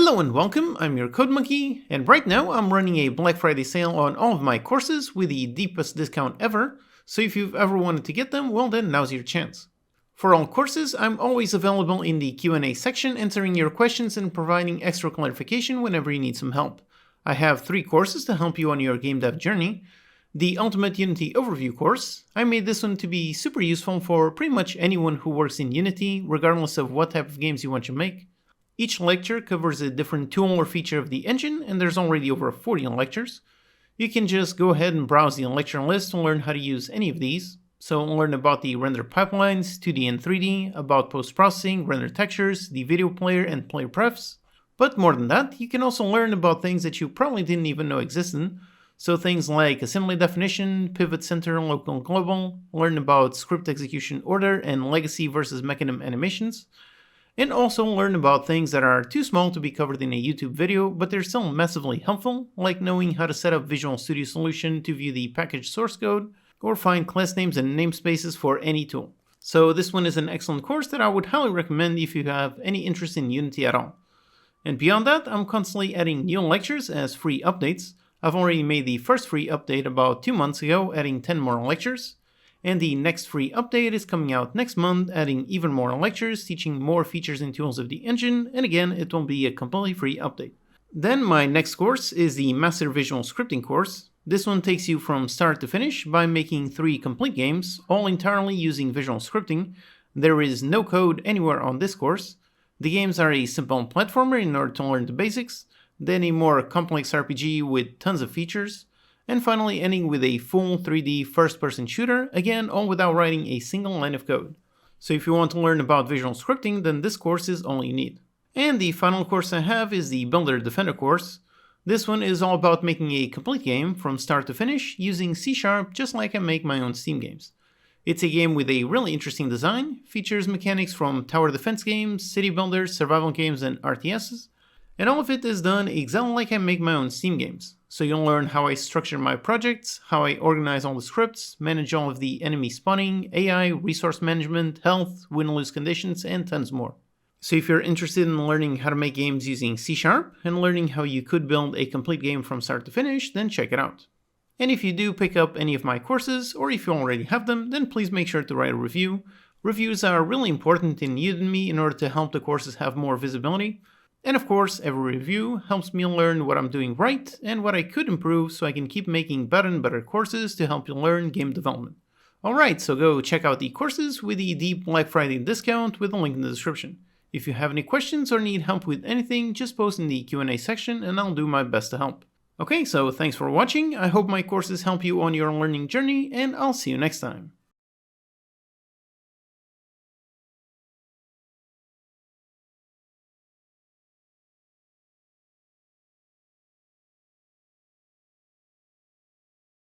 Hello and welcome, I'm your CodeMonkey, and right now I'm running a Black Friday sale on all of my courses with the deepest discount ever, so if you've ever wanted to get them, well then now's your chance. For all courses, I'm always available in the Q&A section answering your questions and providing extra clarification whenever you need some help. I have 3 courses to help you on your game dev journey. The Ultimate Unity Overview course, I made this one to be super useful for pretty much anyone who works in Unity, regardless of what type of games you want to make. Each lecture covers a different tool or feature of the engine, and there's already over 40 lectures. You can just go ahead and browse the lecture list to learn how to use any of these. So learn about the render pipelines, 2D and 3D, about post-processing, render textures, the video player, and player prefs. But more than that, you can also learn about things that you probably didn't even know existed. So things like assembly definition, pivot center, local and global, learn about script execution order and legacy versus mechanism animations, and also learn about things that are too small to be covered in a YouTube video, but they're still massively helpful, like knowing how to set up Visual Studio Solution to view the package source code, or find class names and namespaces for any tool. So this one is an excellent course that I would highly recommend if you have any interest in Unity at all. And beyond that, I'm constantly adding new lectures as free updates. I've already made the first free update about 2 months ago, adding 10 more lectures. And the next free update is coming out next month, adding even more lectures, teaching more features and tools of the engine, and again, it will be a completely free update. Then my next course is the Master Visual Scripting course. This one takes you from start to finish by making 3 complete games, all entirely using visual scripting. There is no code anywhere on this course. The games are a simple platformer in order to learn the basics, then a more complex RPG with tons of features, and finally ending with a full 3D first-person shooter, again all without writing a single line of code. So if you want to learn about visual scripting, then this course is all you need. And the final course I have is the Builder Defender course. This one is all about making a complete game from start to finish using C# just like I make my own Steam games. It's a game with a really interesting design, features mechanics from tower defense games, city builders, survival games, and RTSs, and all of it is done exactly like I make my own Steam games. So you'll learn how I structure my projects, how I organize all the scripts, manage all of the enemy spawning, AI, resource management, health, win-lose conditions, and tons more. So if you're interested in learning how to make games using C# and learning how you could build a complete game from start to finish, then check it out. And if you do pick up any of my courses, or if you already have them, then please make sure to write a review. Reviews are really important in Udemy in order to help the courses have more visibility. And of course, every review helps me learn what I'm doing right and what I could improve so I can keep making better and better courses to help you learn game development. Alright, so go check out the courses with the deep Black Friday discount with a link in the description. If you have any questions or need help with anything, just post in the Q&A section and I'll do my best to help. Okay, so thanks for watching, I hope my courses help you on your learning journey and I'll see you next time.